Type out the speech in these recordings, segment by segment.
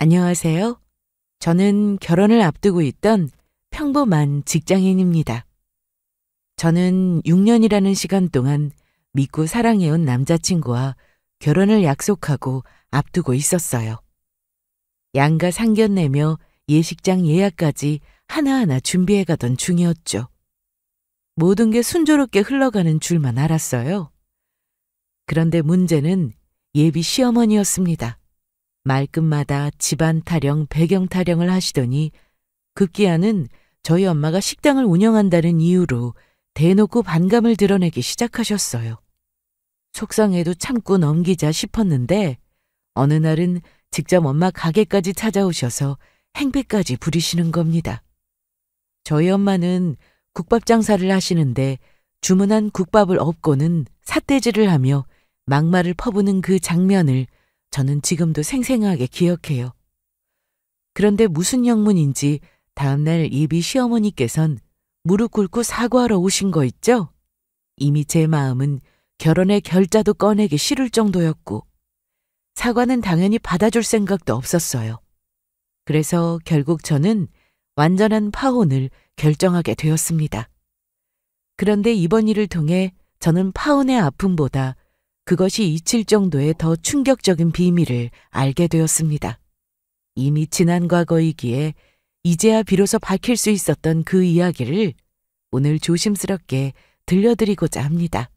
안녕하세요. 저는 결혼을 앞두고 있던 평범한 직장인입니다. 저는 6년이라는 시간 동안 믿고 사랑해온 남자친구와 결혼을 약속하고 앞두고 있었어요. 양가 상견례며 예식장 예약까지 하나하나 준비해가던 중이었죠. 모든 게 순조롭게 흘러가는 줄만 알았어요. 그런데 문제는 예비 시어머니였습니다. 말끝마다 집안 타령, 배경 타령을 하시더니 급기야는 저희 엄마가 식당을 운영한다는 이유로 대놓고 반감을 드러내기 시작하셨어요. 속상해도 참고 넘기자 싶었는데 어느 날은 직접 엄마 가게까지 찾아오셔서 행패까지 부리시는 겁니다. 저희 엄마는 국밥 장사를 하시는데 주문한 국밥을 엎고는 삿대질을 하며 막말을 퍼부는 그 장면을 저는 지금도 생생하게 기억해요. 그런데 무슨 영문인지 다음날 예비 시어머니께선 무릎 꿇고 사과하러 오신 거 있죠? 이미 제 마음은 결혼의 결자도 꺼내기 싫을 정도였고 사과는 당연히 받아줄 생각도 없었어요. 그래서 결국 저는 완전한 파혼을 결정하게 되었습니다. 그런데 이번 일을 통해 저는 파혼의 아픔보다 그것이 잊힐 정도의 더 충격적인 비밀을 알게 되었습니다. 이미 지난 과거이기에 이제야 비로소 밝힐 수 있었던 그 이야기를 오늘 조심스럽게 들려드리고자 합니다.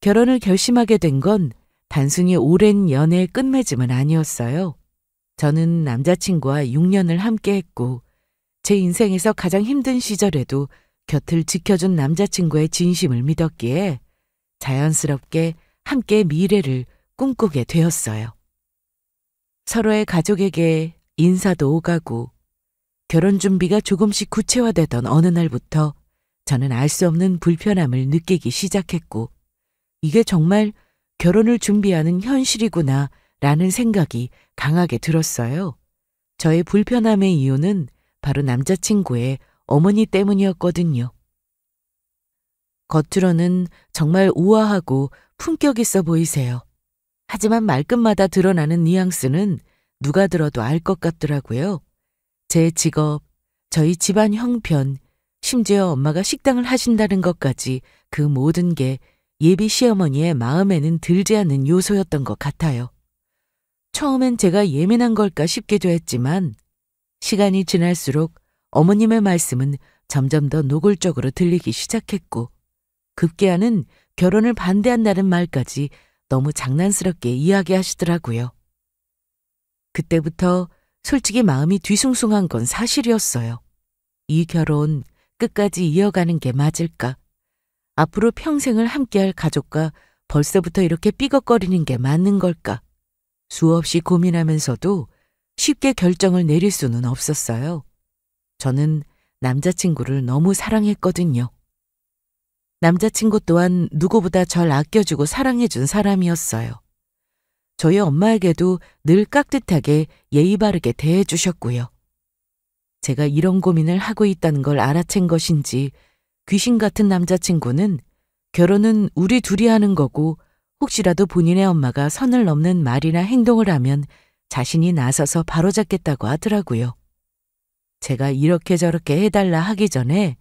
결혼을 결심하게 된 건 단순히 오랜 연애의 끝맺음은 아니었어요. 저는 남자친구와 6년을 함께했고 제 인생에서 가장 힘든 시절에도 곁을 지켜준 남자친구의 진심을 믿었기에 자연스럽게 함께 미래를 꿈꾸게 되었어요. 서로의 가족에게 인사도 오가고 결혼 준비가 조금씩 구체화되던 어느 날부터 저는 알 수 없는 불편함을 느끼기 시작했고 이게 정말 결혼을 준비하는 현실이구나 라는 생각이 강하게 들었어요. 저의 불편함의 이유는 바로 남자친구의 어머니 때문이었거든요. 겉으로는 정말 우아하고 품격 있어 보이세요. 하지만 말끝마다 드러나는 뉘앙스는 누가 들어도 알 것 같더라고요. 제 직업, 저희 집안 형편, 심지어 엄마가 식당을 하신다는 것까지 그 모든 게 예비 시어머니의 마음에는 들지 않는 요소였던 것 같아요. 처음엔 제가 예민한 걸까 싶기도 했지만 시간이 지날수록 어머님의 말씀은 점점 더 노골적으로 들리기 시작했고 급기야는 결혼을 반대한다는 말까지 너무 장난스럽게 이야기하시더라고요. 그때부터 솔직히 마음이 뒤숭숭한 건 사실이었어요. 이 결혼 끝까지 이어가는 게 맞을까? 앞으로 평생을 함께할 가족과 벌써부터 이렇게 삐걱거리는 게 맞는 걸까? 수없이 고민하면서도 쉽게 결정을 내릴 수는 없었어요. 저는 남자친구를 너무 사랑했거든요. 남자친구 또한 누구보다 절 아껴주고 사랑해준 사람이었어요. 저희 엄마에게도 늘 깍듯하게 예의 바르게 대해주셨고요. 제가 이런 고민을 하고 있다는 걸 알아챈 것인지 귀신 같은 남자친구는 결혼은 우리 둘이 하는 거고 혹시라도 본인의 엄마가 선을 넘는 말이나 행동을 하면 자신이 나서서 바로잡겠다고 하더라고요. 제가 이렇게 저렇게 해달라 하기 전에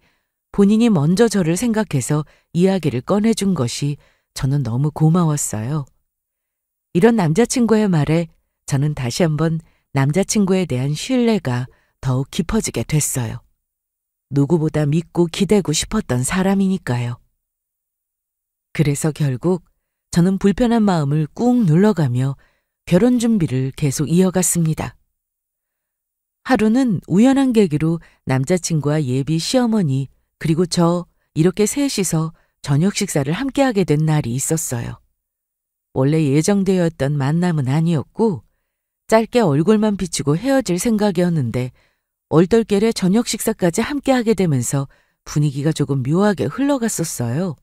본인이 먼저 저를 생각해서 이야기를 꺼내준 것이 저는 너무 고마웠어요. 이런 남자친구의 말에 저는 다시 한번 남자친구에 대한 신뢰가 더욱 깊어지게 됐어요. 누구보다 믿고 기대고 싶었던 사람이니까요. 그래서 결국 저는 불편한 마음을 꾹 눌러가며 결혼 준비를 계속 이어갔습니다. 하루는 우연한 계기로 남자친구와 예비 시어머니 그리고 저 이렇게 셋이서 저녁 식사를 함께하게 된 날이 있었어요. 원래 예정되었던 만남은 아니었고 짧게 얼굴만 비추고 헤어질 생각이었는데 얼떨결에 저녁 식사까지 함께하게 되면서 분위기가 조금 묘하게 흘러갔었어요.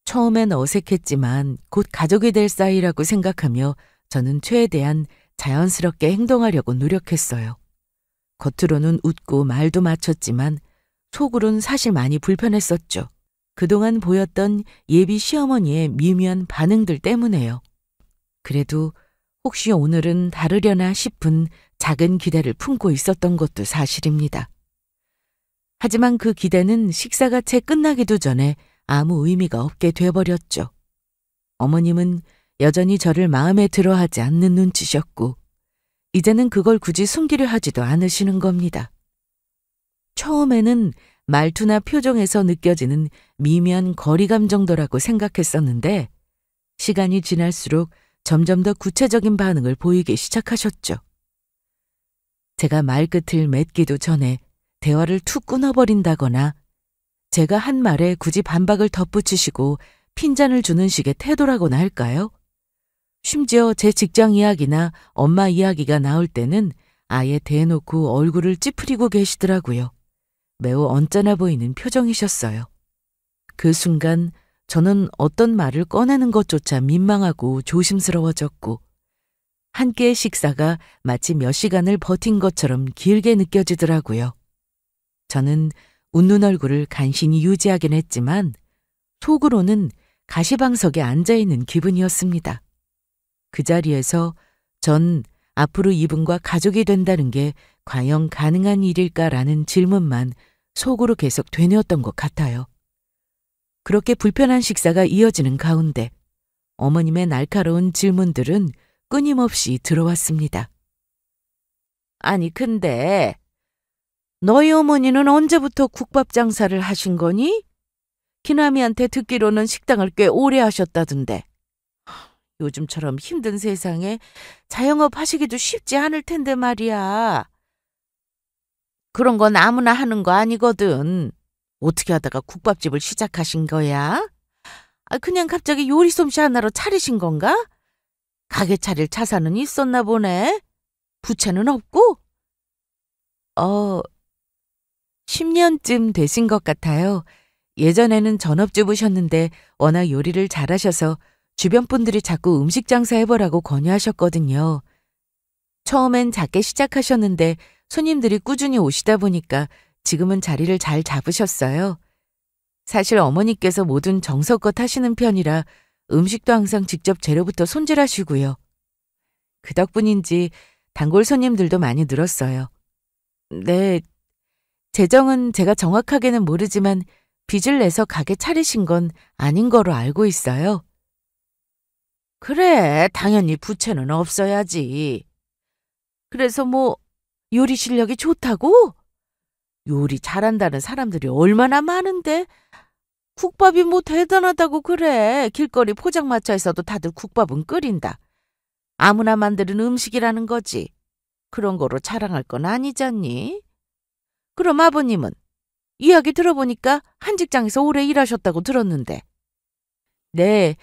처음엔 어색했지만 곧 가족이 될 사이라고 생각하며 저는 최대한 자연스럽게 행동하려고 노력했어요. 겉으로는 웃고 말도 맞췄지만 속으론 사실 많이 불편했었죠. 그동안 보였던 예비 시어머니의 미묘한 반응들 때문에요. 그래도 혹시 오늘은 다르려나 싶은 작은 기대를 품고 있었던 것도 사실입니다. 하지만 그 기대는 식사가 채 끝나기도 전에 아무 의미가 없게 돼버렸죠. 어머님은 여전히 저를 마음에 들어하지 않는 눈치셨고 이제는 그걸 굳이 숨기려 하지도 않으시는 겁니다. 처음에는 말투나 표정에서 느껴지는 미묘한 거리감 정도라고 생각했었는데 시간이 지날수록 점점 더 구체적인 반응을 보이기 시작하셨죠. 제가 말끝을 맺기도 전에 대화를 툭 끊어버린다거나 제가 한 말에 굳이 반박을 덧붙이시고 핀잔을 주는 식의 태도라고나 할까요? 심지어 제 직장 이야기나 엄마 이야기가 나올 때는 아예 대놓고 얼굴을 찌푸리고 계시더라고요. 매우 언짢아 보이는 표정이셨어요. 그 순간 저는 어떤 말을 꺼내는 것조차 민망하고 조심스러워졌고 한 끼의 식사가 마치 몇 시간을 버틴 것처럼 길게 느껴지더라고요. 저는 웃는 얼굴을 간신히 유지하긴 했지만 속으로는 가시방석에 앉아있는 기분이었습니다. 그 자리에서 전 앞으로 이분과 가족이 된다는 게 과연 가능한 일일까라는 질문만 속으로 계속 되뇌었던 것 같아요. 그렇게 불편한 식사가 이어지는 가운데 어머님의 날카로운 질문들은 끊임없이 들어왔습니다. 아니 근데 너희 어머니는 언제부터 국밥 장사를 하신 거니? 기남이한테 듣기로는 식당을 꽤 오래 하셨다던데. 요즘처럼 힘든 세상에 자영업 하시기도 쉽지 않을 텐데 말이야. 그런 건 아무나 하는 거 아니거든. 어떻게 하다가 국밥집을 시작하신 거야? 그냥 갑자기 요리 솜씨 하나로 차리신 건가? 가게 차릴 자산은 있었나 보네. 부채는 없고? 10년쯤 되신 것 같아요. 예전에는 전업주부셨는데 워낙 요리를 잘하셔서 주변 분들이 자꾸 음식 장사 해보라고 권유하셨거든요. 처음엔 작게 시작하셨는데 손님들이 꾸준히 오시다 보니까 지금은 자리를 잘 잡으셨어요. 사실 어머니께서 뭐든 정성껏 하시는 편이라 음식도 항상 직접 재료부터 손질하시고요. 그 덕분인지 단골 손님들도 많이 늘었어요. 네, 재정은 제가 정확하게는 모르지만 빚을 내서 가게 차리신 건 아닌 거로 알고 있어요. 그래, 당연히 부채는 없어야지. 그래서 뭐 요리 실력이 좋다고? 요리 잘한다는 사람들이 얼마나 많은데 국밥이 뭐 대단하다고 그래. 길거리 포장마차에서도 다들 국밥은 끓인다. 아무나 만드는 음식이라는 거지. 그런 거로 자랑할 건 아니잖니? 그럼 아버님은? 이야기 들어보니까 한 직장에서 오래 일하셨다고 들었는데. 네,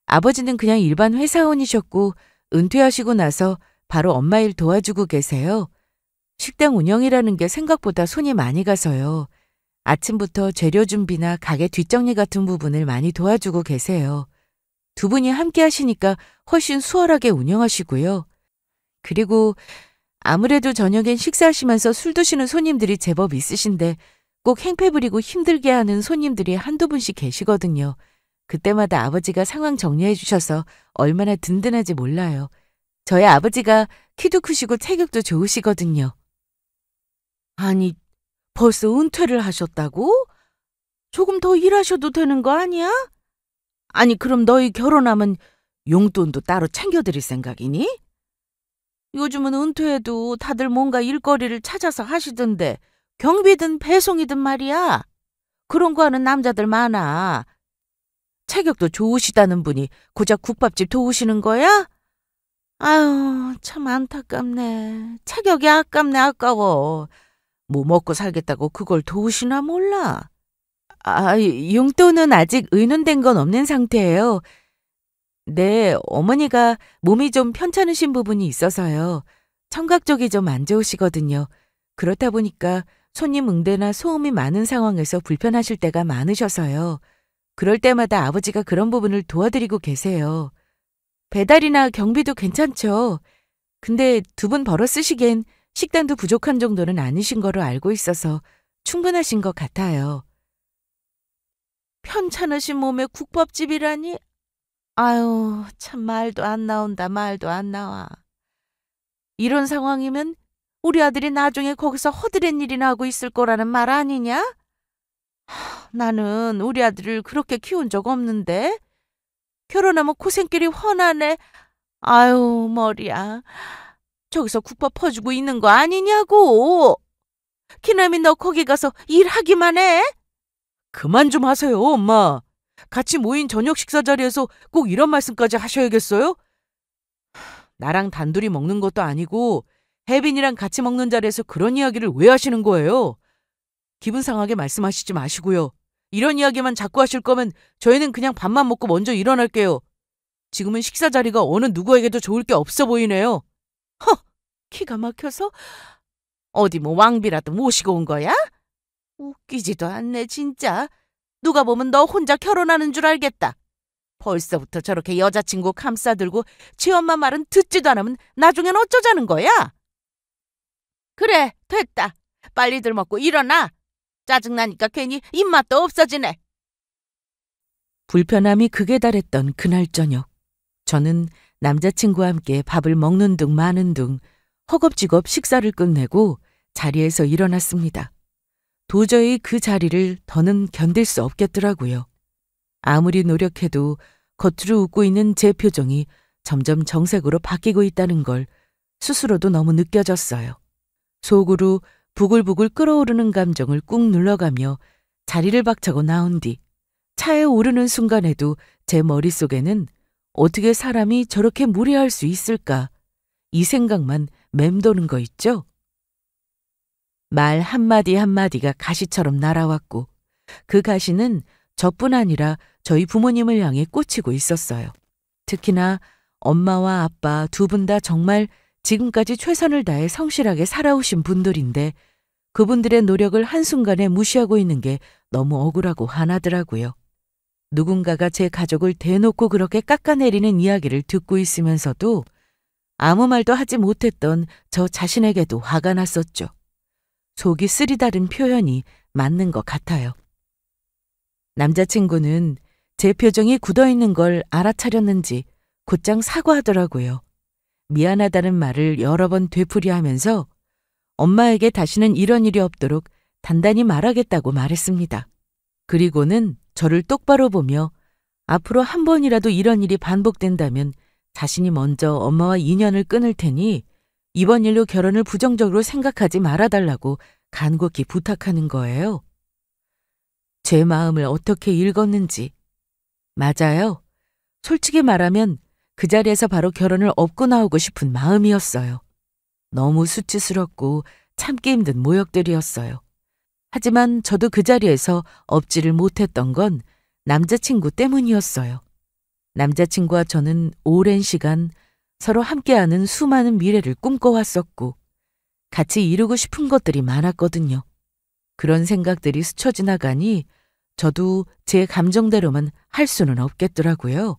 아버지는 그냥 일반 회사원이셨고 은퇴하시고 나서 바로 엄마 일 도와주고 계세요. 식당 운영이라는 게 생각보다 손이 많이 가서요. 아침부터 재료 준비나 가게 뒷정리 같은 부분을 많이 도와주고 계세요. 두 분이 함께 하시니까 훨씬 수월하게 운영하시고요. 그리고 아무래도 저녁엔 식사하시면서 술 드시는 손님들이 제법 있으신데 꼭 행패 부리고 힘들게 하는 손님들이 한두 분씩 계시거든요. 그때마다 아버지가 상황 정리해 주셔서 얼마나 든든한지 몰라요. 저희 아버지가 키도 크시고 체격도 좋으시거든요. 아니, 벌써 은퇴를 하셨다고? 조금 더 일하셔도 되는 거 아니야? 아니, 그럼 너희 결혼하면 용돈도 따로 챙겨드릴 생각이니? 요즘은 은퇴해도 다들 뭔가 일거리를 찾아서 하시던데 경비든 배송이든 말이야. 그런 거 하는 남자들 많아. 체격도 좋으시다는 분이 고작 국밥집 도우시는 거야? 아유, 참 안타깝네. 체격이 아깝네, 아까워. 뭐 먹고 살겠다고 그걸 도우시나 몰라. 용돈은 아직 의논된 건 없는 상태예요. 네, 어머니가 몸이 좀 편찮으신 부분이 있어서요. 청각 쪽이 좀 안 좋으시거든요. 그렇다 보니까 손님 응대나 소음이 많은 상황에서 불편하실 때가 많으셔서요. 그럴 때마다 아버지가 그런 부분을 도와드리고 계세요. 배달이나 경비도 괜찮죠. 근데 두 분 벌어 쓰시기엔 식단도 부족한 정도는 아니신 거로 알고 있어서 충분하신 것 같아요. 편찮으신 몸에 국밥집이라니? 아유, 참 말도 안 나온다, 말도 안 나와. 이런 상황이면 우리 아들이 나중에 거기서 허드렛 일이나 하고 있을 거라는 말 아니냐? 나는 우리 아들을 그렇게 키운 적 없는데 결혼하면 고생길이 훤하네. 아유, 머리야. 저기서 국밥 퍼주고 있는 거 아니냐고. 기남이 너 거기 가서 일하기만 해? 그만 좀 하세요, 엄마. 같이 모인 저녁 식사 자리에서 꼭 이런 말씀까지 하셔야겠어요? 나랑 단둘이 먹는 것도 아니고 혜빈이랑 같이 먹는 자리에서 그런 이야기를 왜 하시는 거예요? 기분 상하게 말씀하시지 마시고요. 이런 이야기만 자꾸 하실 거면 저희는 그냥 밥만 먹고 먼저 일어날게요. 지금은 식사 자리가 어느 누구에게도 좋을 게 없어 보이네요. 허! 기가 막혀서? 어디 뭐 왕비라도 모시고 온 거야? 웃기지도 않네, 진짜. 누가 보면 너 혼자 결혼하는 줄 알겠다. 벌써부터 저렇게 여자친구 감싸들고 지 엄마 말은 듣지도 않으면 나중엔 어쩌자는 거야? 그래, 됐다. 빨리들 먹고 일어나. 짜증나니까 괜히 입맛도 없어지네. 불편함이 극에 달했던 그날 저녁. 저는 남자친구와 함께 밥을 먹는 둥 마는 둥 허겁지겁 식사를 끝내고 자리에서 일어났습니다. 도저히 그 자리를 더는 견딜 수 없겠더라고요. 아무리 노력해도 겉으로 웃고 있는 제 표정이 점점 정색으로 바뀌고 있다는 걸 스스로도 너무 느껴졌어요. 속으로 부글부글 끓어오르는 감정을 꾹 눌러가며 자리를 박차고 나온 뒤 차에 오르는 순간에도 제 머릿속에는 어떻게 사람이 저렇게 무례할 수 있을까? 이 생각만 맴도는 거 있죠? 말 한마디 한마디가 가시처럼 날아왔고 그 가시는 저뿐 아니라 저희 부모님을 향해 꽂히고 있었어요. 특히나 엄마와 아빠 두 분 다 정말 지금까지 최선을 다해 성실하게 살아오신 분들인데 그분들의 노력을 한순간에 무시하고 있는 게 너무 억울하고 화나더라고요. 누군가가 제 가족을 대놓고 그렇게 깎아내리는 이야기를 듣고 있으면서도 아무 말도 하지 못했던 저 자신에게도 화가 났었죠. 속이 쓰리다른 표현이 맞는 것 같아요. 남자친구는 제 표정이 굳어있는 걸 알아차렸는지 곧장 사과하더라고요. 미안하다는 말을 여러 번 되풀이하면서 엄마에게 다시는 이런 일이 없도록 단단히 말하겠다고 말했습니다. 그리고는 저를 똑바로 보며 앞으로 한 번이라도 이런 일이 반복된다면 자신이 먼저 엄마와 인연을 끊을 테니 이번 일로 결혼을 부정적으로 생각하지 말아달라고 간곡히 부탁하는 거예요. 제 마음을 어떻게 읽었는지. 맞아요. 솔직히 말하면 그 자리에서 바로 결혼을 업고 나오고 싶은 마음이었어요. 너무 수치스럽고 참기 힘든 모욕들이었어요. 하지만 저도 그 자리에서 업지를 못했던 건 남자친구 때문이었어요. 남자친구와 저는 오랜 시간 서로 함께하는 수많은 미래를 꿈꿔왔었고 같이 이루고 싶은 것들이 많았거든요. 그런 생각들이 스쳐 지나가니 저도 제 감정대로만 할 수는 없겠더라고요.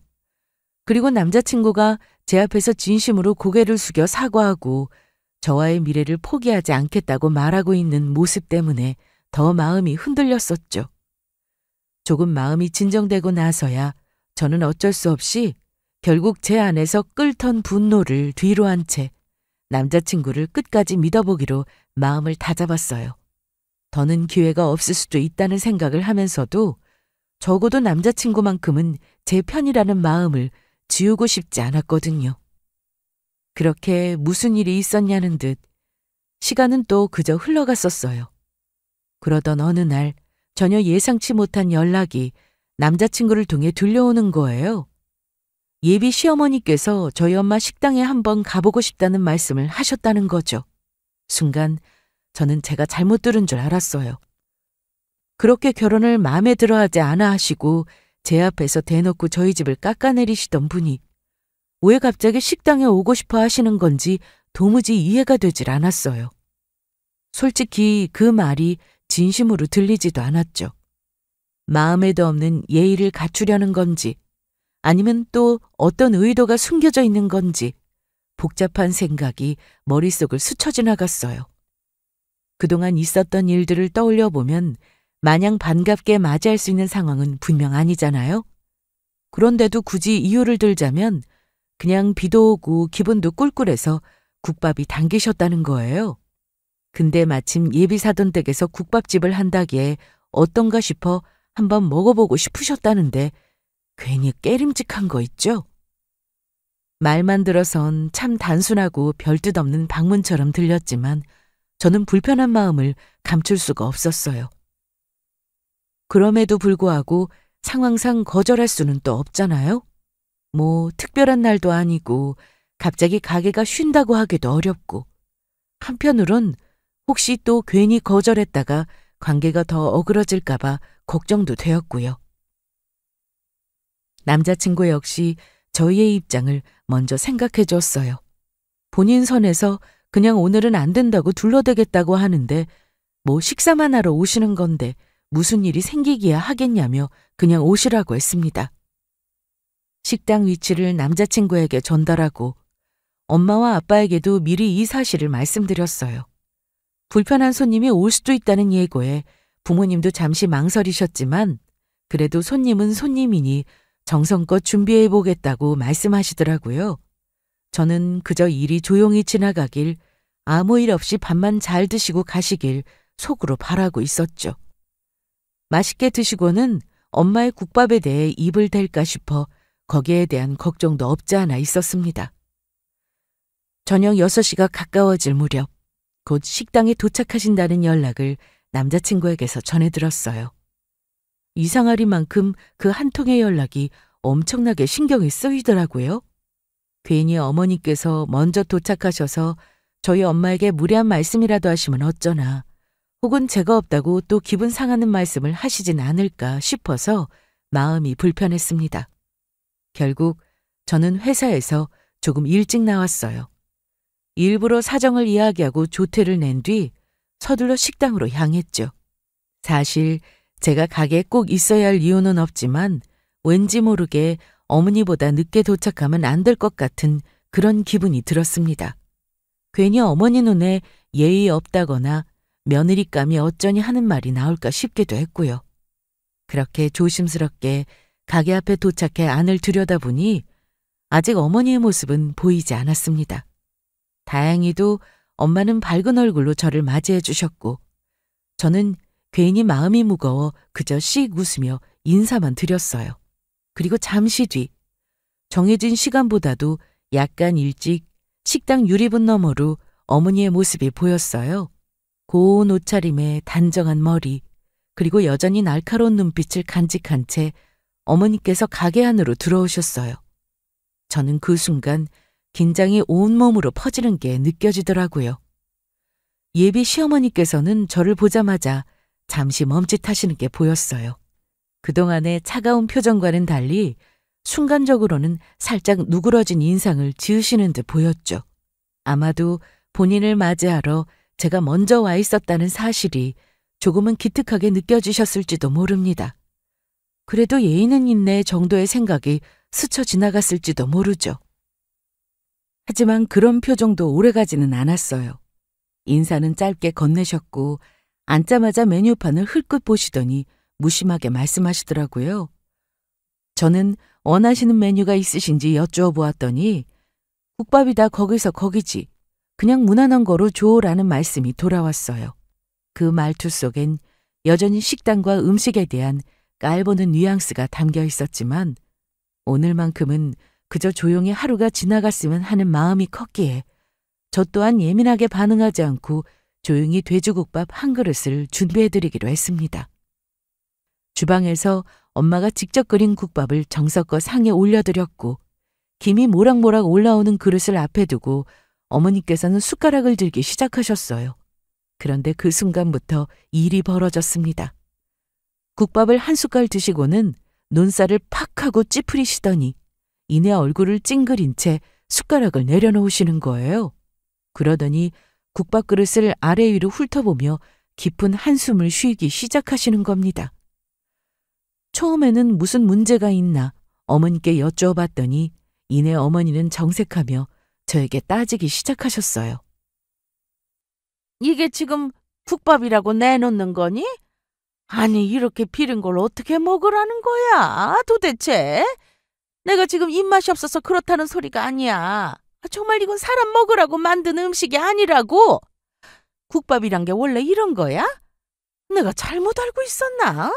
그리고 남자친구가 제 앞에서 진심으로 고개를 숙여 사과하고 저와의 미래를 포기하지 않겠다고 말하고 있는 모습 때문에 더 마음이 흔들렸었죠. 조금 마음이 진정되고 나서야 저는 어쩔 수 없이 결국 제 안에서 끓던 분노를 뒤로 한 채 남자친구를 끝까지 믿어보기로 마음을 다잡았어요. 더는 기회가 없을 수도 있다는 생각을 하면서도 적어도 남자친구만큼은 제 편이라는 마음을 지우고 싶지 않았거든요. 그렇게 무슨 일이 있었냐는 듯 시간은 또 그저 흘러갔었어요. 그러던 어느 날 전혀 예상치 못한 연락이 남자친구를 통해 들려오는 거예요. 예비 시어머니께서 저희 엄마 식당에 한번 가보고 싶다는 말씀을 하셨다는 거죠. 순간 저는 제가 잘못 들은 줄 알았어요. 그렇게 결혼을 마음에 들어 하지 않아 하시고 제 앞에서 대놓고 저희 집을 깎아내리시던 분이 왜 갑자기 식당에 오고 싶어 하시는 건지 도무지 이해가 되질 않았어요. 솔직히 그 말이 진심으로 들리지도 않았죠. 마음에도 없는 예의를 갖추려는 건지 아니면 또 어떤 의도가 숨겨져 있는 건지 복잡한 생각이 머릿속을 스쳐 지나갔어요. 그동안 있었던 일들을 떠올려 보면 마냥 반갑게 맞이할 수 있는 상황은 분명 아니잖아요. 그런데도 굳이 이유를 들자면 그냥 비도 오고 기분도 꿀꿀해서 국밥이 당기셨다는 거예요. 근데 마침 예비 사돈 댁에서 국밥집을 한다기에 어떤가 싶어 한번 먹어보고 싶으셨다는데 괜히 깨림직한 거 있죠? 말만 들어선 참 단순하고 별뜻 없는 방문처럼 들렸지만 저는 불편한 마음을 감출 수가 없었어요. 그럼에도 불구하고 상황상 거절할 수는 또 없잖아요? 뭐 특별한 날도 아니고 갑자기 가게가 쉰다고 하기도 어렵고 한편으론 혹시 또 괜히 거절했다가 관계가 더 어그러질까 봐 걱정도 되었고요. 남자친구 역시 저희의 입장을 먼저 생각해 줬어요. 본인 선에서 그냥 오늘은 안 된다고 둘러대겠다고 하는데 뭐 식사만 하러 오시는 건데 무슨 일이 생기기야 하겠냐며 그냥 오시라고 했습니다. 식당 위치를 남자친구에게 전달하고 엄마와 아빠에게도 미리 이 사실을 말씀드렸어요. 불편한 손님이 올 수도 있다는 예고에 부모님도 잠시 망설이셨지만 그래도 손님은 손님이니 정성껏 준비해보겠다고 말씀하시더라고요. 저는 그저 일이 조용히 지나가길 아무 일 없이 밥만 잘 드시고 가시길 속으로 바라고 있었죠. 맛있게 드시고는 엄마의 국밥에 대해 입을 댈까 싶어 거기에 대한 걱정도 없지 않아 있었습니다. 저녁 6시가 가까워질 무렵 곧 식당에 도착하신다는 연락을 남자친구에게서 전해 들었어요. 이상하리만큼 그 한 통의 연락이 엄청나게 신경이 쓰이더라고요. 괜히 어머니께서 먼저 도착하셔서 저희 엄마에게 무례한 말씀이라도 하시면 어쩌나, 혹은 제가 없다고 또 기분 상하는 말씀을 하시진 않을까 싶어서 마음이 불편했습니다. 결국 저는 회사에서 조금 일찍 나왔어요. 일부러 사정을 이야기하고 조퇴를 낸 뒤 서둘러 식당으로 향했죠. 사실 제가 가게에 꼭 있어야 할 이유는 없지만 왠지 모르게 어머니보다 늦게 도착하면 안 될 것 같은 그런 기분이 들었습니다. 괜히 어머니 눈에 예의 없다거나 며느리감이 어쩌니 하는 말이 나올까 싶기도 했고요. 그렇게 조심스럽게 가게 앞에 도착해 안을 들여다보니 아직 어머니의 모습은 보이지 않았습니다. 다행히도 엄마는 밝은 얼굴로 저를 맞이해 주셨고 저는 괜히 마음이 무거워 그저 씩 웃으며 인사만 드렸어요. 그리고 잠시 뒤 정해진 시간보다도 약간 일찍 식당 유리문 너머로 어머니의 모습이 보였어요. 고운 옷차림에 단정한 머리, 그리고 여전히 날카로운 눈빛을 간직한 채 어머니께서 가게 안으로 들어오셨어요. 저는 그 순간 긴장이 온몸으로 퍼지는 게 느껴지더라고요. 예비 시어머니께서는 저를 보자마자 잠시 멈칫하시는 게 보였어요. 그동안의 차가운 표정과는 달리 순간적으로는 살짝 누그러진 인상을 지으시는 듯 보였죠. 아마도 본인을 맞이하러 제가 먼저 와 있었다는 사실이 조금은 기특하게 느껴지셨을지도 모릅니다. 그래도 예의는 있네 정도의 생각이 스쳐 지나갔을지도 모르죠. 하지만 그런 표정도 오래가지는 않았어요. 인사는 짧게 건네셨고 앉자마자 메뉴판을 흘끗 보시더니 무심하게 말씀하시더라고요. 저는 원하시는 메뉴가 있으신지 여쭈어 보았더니 국밥이다 거기서 거기지. 그냥 무난한 거로 줘라는 말씀이 돌아왔어요. 그 말투 속엔 여전히 식당과 음식에 대한 깔보는 뉘앙스가 담겨 있었지만 오늘만큼은 그저 조용히 하루가 지나갔으면 하는 마음이 컸기에 저 또한 예민하게 반응하지 않고 조용히 돼지국밥 한 그릇을 준비해드리기로 했습니다. 주방에서 엄마가 직접 끓인 국밥을 정성껏 상에 올려드렸고 김이 모락모락 올라오는 그릇을 앞에 두고 어머니께서는 숟가락을 들기 시작하셨어요. 그런데 그 순간부터 일이 벌어졌습니다. 국밥을 한 숟갈 드시고는 눈살을 팍 하고 찌푸리시더니 이내 얼굴을 찡그린 채 숟가락을 내려놓으시는 거예요. 그러더니 국밥 그릇을 아래 위로 훑어보며 깊은 한숨을 쉬기 시작하시는 겁니다. 처음에는 무슨 문제가 있나 어머니께 여쭈어봤더니 이내 어머니는 정색하며 저에게 따지기 시작하셨어요. 이게 지금 국밥이라고 내놓는 거니? 아니 이렇게 비린 걸 어떻게 먹으라는 거야 도대체? 내가 지금 입맛이 없어서 그렇다는 소리가 아니야. 정말 이건 사람 먹으라고 만든 음식이 아니라고. 국밥이란 게 원래 이런 거야? 내가 잘못 알고 있었나?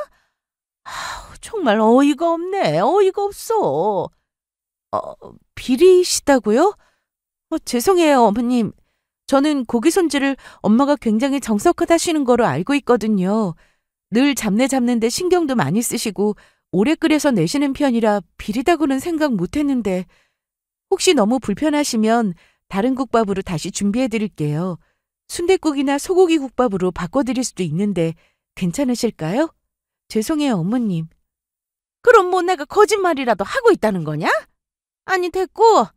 정말 어이가 없네. 어이가 없어. 비리시다고요? 죄송해요, 어머님. 저는 고기 손질을 엄마가 굉장히 정석하다시는 거로 알고 있거든요. 늘 잡내 잡는데 신경도 많이 쓰시고 오래 끓여서 내시는 편이라 비리다고는 생각 못했는데 혹시 너무 불편하시면 다른 국밥으로 다시 준비해 드릴게요. 순댓국이나 소고기 국밥으로 바꿔드릴 수도 있는데 괜찮으실까요? 죄송해요, 어머님. 그럼 뭐 내가 거짓말이라도 하고 있다는 거냐? 아니, 됐고.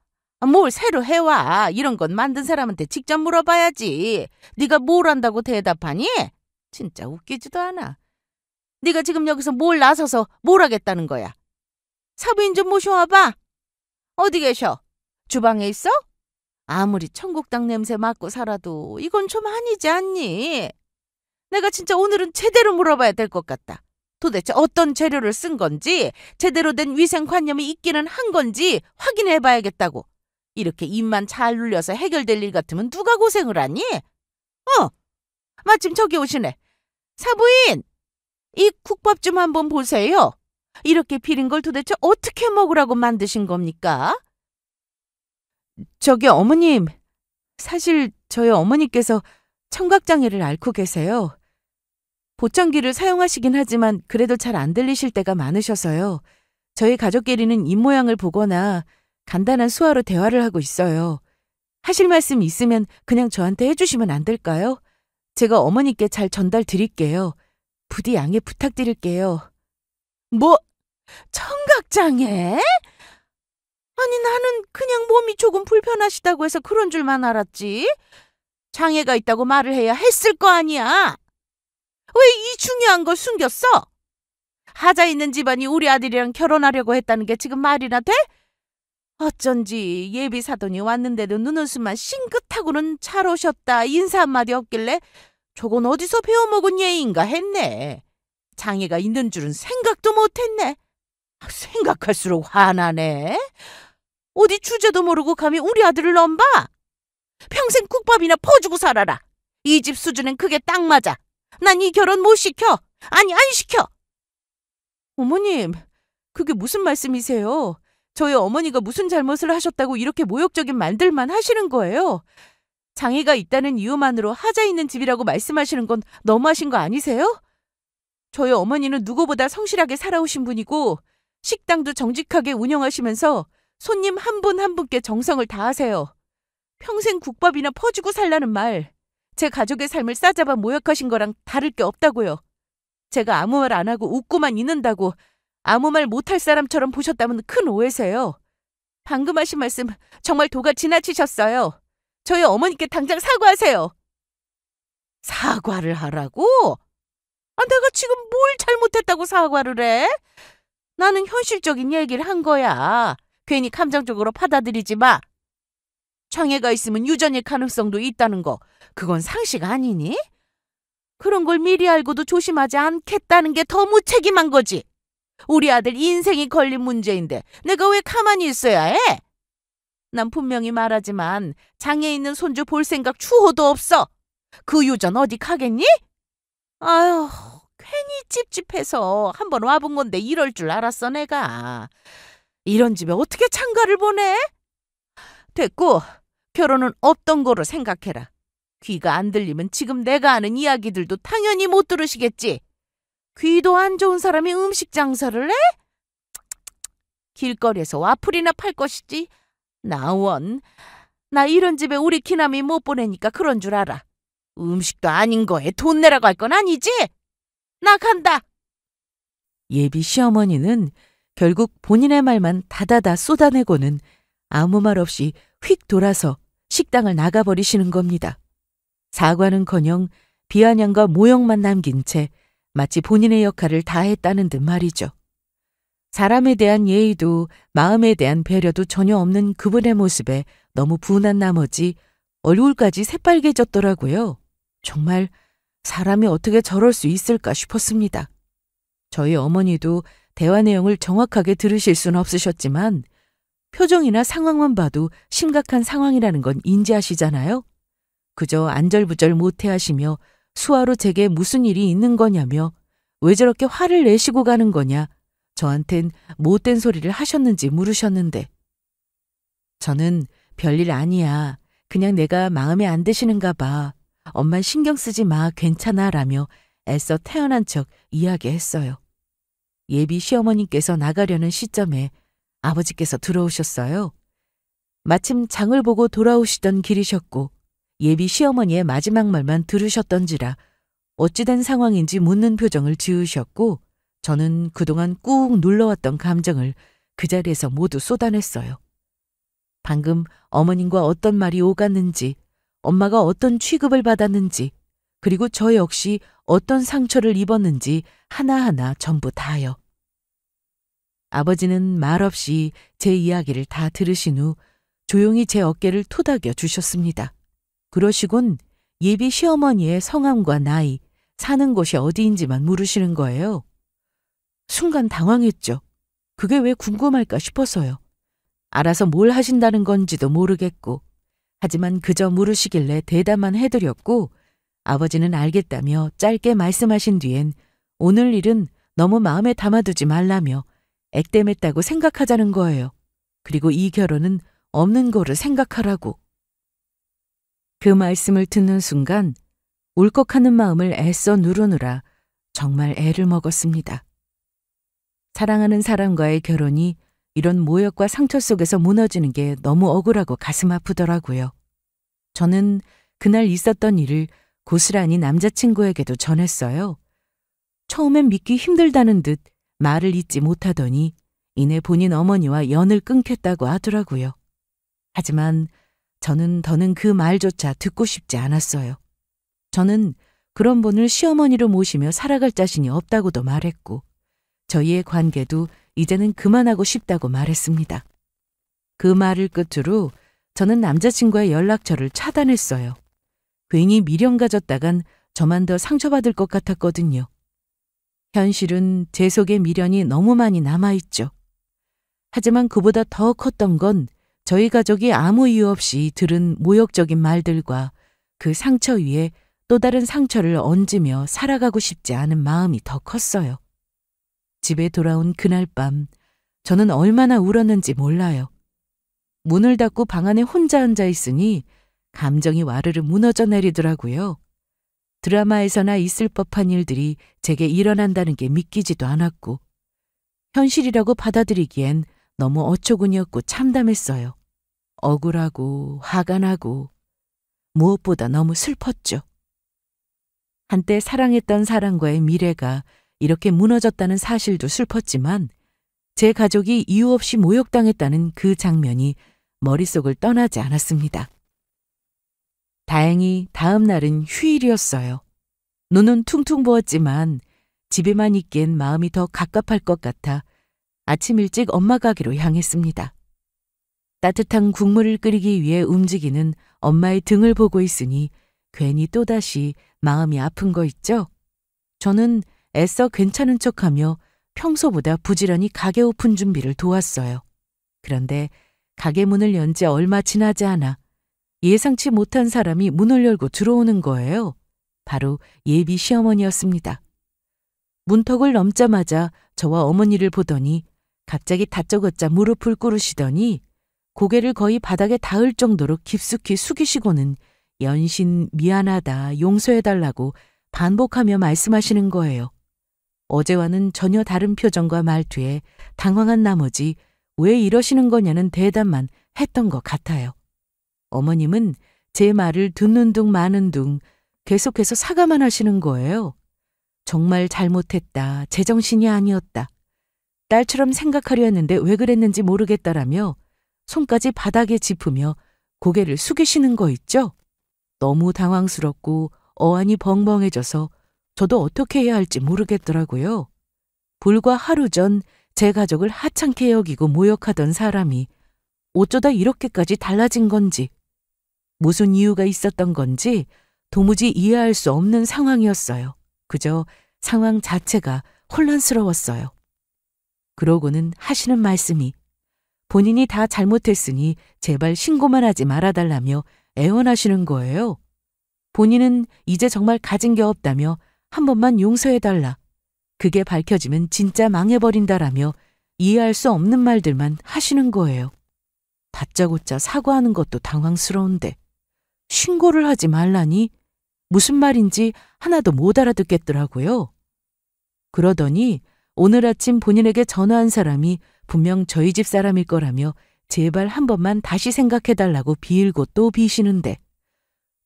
뭘 새로 해와. 이런 건 만든 사람한테 직접 물어봐야지. 네가 뭘 안다고 대답하니? 진짜 웃기지도 않아. 네가 지금 여기서 뭘 나서서 뭘 하겠다는 거야? 사부인 좀 모셔와봐. 어디 계셔? 주방에 있어? 아무리 청국장 냄새 맡고 살아도 이건 좀 아니지 않니? 내가 진짜 오늘은 제대로 물어봐야 될 것 같다. 도대체 어떤 재료를 쓴 건지, 제대로 된 위생관념이 있기는 한 건지 확인해 봐야겠다고. 이렇게 입만 잘 눌려서 해결될 일 같으면 누가 고생을 하니? 마침 저기 오시네. 사부인! 이 국밥 좀 한번 보세요. 이렇게 비린 걸 도대체 어떻게 먹으라고 만드신 겁니까? 저기 어머님, 사실 저희 어머니께서 청각장애를 앓고 계세요. 보청기를 사용하시긴 하지만 그래도 잘 안 들리실 때가 많으셔서요. 저희 가족끼리는 입모양을 보거나 간단한 수화로 대화를 하고 있어요. 하실 말씀 있으면 그냥 저한테 해주시면 안 될까요? 제가 어머니께 잘 전달 드릴게요. 부디 양해 부탁드릴게요. 뭐? 청각장애? 아니, 나는 그냥 몸이 조금 불편하시다고 해서 그런 줄만 알았지. 장애가 있다고 말을 해야 했을 거 아니야. 왜 이 중요한 걸 숨겼어? 하자 있는 집안이 우리 아들이랑 결혼하려고 했다는 게 지금 말이나 돼? 어쩐지 예비 사돈이 왔는데도 눈웃음만 싱긋하고는 잘 오셨다 인사 한마디 없길래 저건 어디서 배워먹은 예의인가 했네. 장애가 있는 줄은 생각도 못했네. 생각할수록 화나네. 어디 주제도 모르고 감히 우리 아들을 넘봐? 평생 국밥이나 퍼주고 살아라. 이 집 수준엔 그게 딱 맞아. 난 이 결혼 못 시켜. 아니, 안 시켜. 어머님, 그게 무슨 말씀이세요? 저희 어머니가 무슨 잘못을 하셨다고 이렇게 모욕적인 말들만 하시는 거예요? 장애가 있다는 이유만으로 하자 있는 집이라고 말씀하시는 건 너무하신 거 아니세요? 저희 어머니는 누구보다 성실하게 살아오신 분이고 식당도 정직하게 운영하시면서 손님 한 분 한 분께 정성을 다하세요. 평생 국밥이나 퍼주고 살라는 말, 제 가족의 삶을 싸잡아 모욕하신 거랑 다를 게 없다고요. 제가 아무 말 안 하고 웃고만 있는다고 아무 말 못할 사람처럼 보셨다면 큰 오해세요. 방금 하신 말씀 정말 도가 지나치셨어요. 저희 어머니께 당장 사과하세요. 사과를 하라고? 내가 지금 뭘 잘못했다고 사과를 해? 나는 현실적인 얘기를 한 거야. 괜히 감정적으로 받아들이지 마. 장애가 있으면 유전일 가능성도 있다는 거, 그건 상식 아니니? 그런 걸 미리 알고도 조심하지 않겠다는 게 더 무책임한 거지. 우리 아들 인생이 걸린 문제인데 내가 왜 가만히 있어야 해? 난 분명히 말하지만 장애 있는 손주 볼 생각 추호도 없어. 그 유전 어디 가겠니? 아휴, 괜히 찝찝해서 한번 와본 건데 이럴 줄 알았어 내가. 이런 집에 어떻게 창가를 보내? 됐고, 결혼은 없던 거로 생각해라. 귀가 안 들리면 지금 내가 하는 이야기들도 당연히 못 들으시겠지. 귀도 안 좋은 사람이 음식 장사를 해? 길거리에서 와플이나 팔 것이지. 나원, 나 이런 집에 우리 기남이 못 보내니까 그런 줄 알아. 음식도 아닌 거에 돈 내라고 할 건 아니지? 나 간다. 예비 시어머니는 결국 본인의 말만 다다다 쏟아내고는 아무 말 없이 휙 돌아서 식당을 나가버리시는 겁니다. 사과는커녕 비아냥과 모욕만 남긴 채 마치 본인의 역할을 다했다는 듯 말이죠. 사람에 대한 예의도 마음에 대한 배려도 전혀 없는 그분의 모습에 너무 분한 나머지 얼굴까지 새빨개졌더라고요. 정말 사람이 어떻게 저럴 수 있을까 싶었습니다. 저희 어머니도 대화 내용을 정확하게 들으실 수는 없으셨지만 표정이나 상황만 봐도 심각한 상황이라는 건 인지하시잖아요. 그저 안절부절 모태하시며 수화로 제게 무슨 일이 있는 거냐며 왜 저렇게 화를 내시고 가는 거냐 저한텐 못된 소리를 하셨는지 물으셨는데 저는 별일 아니야. 그냥 내가 마음에 안 드시는가 봐. 엄만 신경 쓰지 마. 괜찮아 라며 애써 태어난 척 이야기했어요. 예비 시어머님께서 나가려는 시점에 아버지께서 들어오셨어요. 마침 장을 보고 돌아오시던 길이셨고 예비 시어머니의 마지막 말만 들으셨던지라 어찌된 상황인지 묻는 표정을 지으셨고 저는 그동안 꾹 눌러왔던 감정을 그 자리에서 모두 쏟아냈어요. 방금 어머님과 어떤 말이 오갔는지, 엄마가 어떤 취급을 받았는지, 그리고 저 역시 어떤 상처를 입었는지 하나하나 전부 다요. 아버지는 말없이 제 이야기를 다 들으신 후 조용히 제 어깨를 토닥여 주셨습니다. 그러시곤 예비 시어머니의 성함과 나이, 사는 곳이 어디인지만 물으시는 거예요. 순간 당황했죠. 그게 왜 궁금할까 싶어서요. 알아서 뭘 하신다는 건지도 모르겠고 하지만 그저 물으시길래 대답만 해드렸고 아버지는 알겠다며 짧게 말씀하신 뒤엔 오늘 일은 너무 마음에 담아두지 말라며 액땜했다고 생각하자는 거예요. 그리고 이 결혼은 없는 거를 생각하라고. 그 말씀을 듣는 순간 울컥하는 마음을 애써 누르느라 정말 애를 먹었습니다. 사랑하는 사람과의 결혼이 이런 모욕과 상처 속에서 무너지는 게 너무 억울하고 가슴 아프더라고요. 저는 그날 있었던 일을 고스란히 남자친구에게도 전했어요. 처음엔 믿기 힘들다는 듯 말을 잇지 못하더니 이내 본인 어머니와 연을 끊겠다고 하더라고요. 하지만 저는 더는 그 말조차 듣고 싶지 않았어요. 저는 그런 분을 시어머니로 모시며 살아갈 자신이 없다고도 말했고 저희의 관계도 이제는 그만하고 싶다고 말했습니다. 그 말을 끝으로 저는 남자친구의 연락처를 차단했어요. 괜히 미련 가졌다간 저만 더 상처받을 것 같았거든요. 현실은 제 속에 미련이 너무 많이 남아있죠. 하지만 그보다 더 컸던 건 저희 가족이 아무 이유 없이 들은 모욕적인 말들과 그 상처 위에 또 다른 상처를 얹으며 살아가고 싶지 않은 마음이 더 컸어요. 집에 돌아온 그날 밤 저는 얼마나 울었는지 몰라요. 문을 닫고 방 안에 혼자 앉아 있으니 감정이 와르르 무너져 내리더라고요. 드라마에서나 있을 법한 일들이 제게 일어난다는 게 믿기지도 않았고 현실이라고 받아들이기엔 너무 어처구니없고 참담했어요. 억울하고 화가 나고 무엇보다 너무 슬펐죠. 한때 사랑했던 사람과의 미래가 이렇게 무너졌다는 사실도 슬펐지만 제 가족이 이유 없이 모욕당했다는 그 장면이 머릿속을 떠나지 않았습니다. 다행히 다음 날은 휴일이었어요. 눈은 퉁퉁 부었지만 집에만 있기엔 마음이 더 갑갑할 것 같아 아침 일찍 엄마 가게로 향했습니다. 따뜻한 국물을 끓이기 위해 움직이는 엄마의 등을 보고 있으니 괜히 또다시 마음이 아픈 거 있죠? 저는 애써 괜찮은 척하며 평소보다 부지런히 가게 오픈 준비를 도왔어요. 그런데 가게 문을 연 지 얼마 지나지 않아 예상치 못한 사람이 문을 열고 들어오는 거예요. 바로 예비 시어머니였습니다. 문턱을 넘자마자 저와 어머니를 보더니 갑자기 다짜고짜 무릎을 꿇으시더니 고개를 거의 바닥에 닿을 정도로 깊숙이 숙이시고는 연신 미안하다, 용서해달라고 반복하며 말씀하시는 거예요. 어제와는 전혀 다른 표정과 말투에 당황한 나머지 왜 이러시는 거냐는 대답만 했던 것 같아요. 어머님은 제 말을 듣는 둥 마는 둥 계속해서 사과만 하시는 거예요. 정말 잘못했다, 제정신이 아니었다. 딸처럼 생각하려 했는데 왜 그랬는지 모르겠다라며 손까지 바닥에 짚으며 고개를 숙이시는 거 있죠? 너무 당황스럽고 어안이 벙벙해져서 저도 어떻게 해야 할지 모르겠더라고요. 불과 하루 전 제 가족을 하찮게 여기고 모욕하던 사람이 어쩌다 이렇게까지 달라진 건지, 무슨 이유가 있었던 건지 도무지 이해할 수 없는 상황이었어요. 그저 상황 자체가 혼란스러웠어요. 그러고는 하시는 말씀이 본인이 다 잘못했으니 제발 신고만 하지 말아달라며 애원하시는 거예요. 본인은 이제 정말 가진 게 없다며 한 번만 용서해달라. 그게 밝혀지면 진짜 망해버린다라며 이해할 수 없는 말들만 하시는 거예요. 다짜고짜 사과하는 것도 당황스러운데 신고를 하지 말라니 무슨 말인지 하나도 못 알아듣겠더라고요. 그러더니 오늘 아침 본인에게 전화한 사람이 분명 저희 집 사람일 거라며 제발 한 번만 다시 생각해달라고 빌고 또 비시는데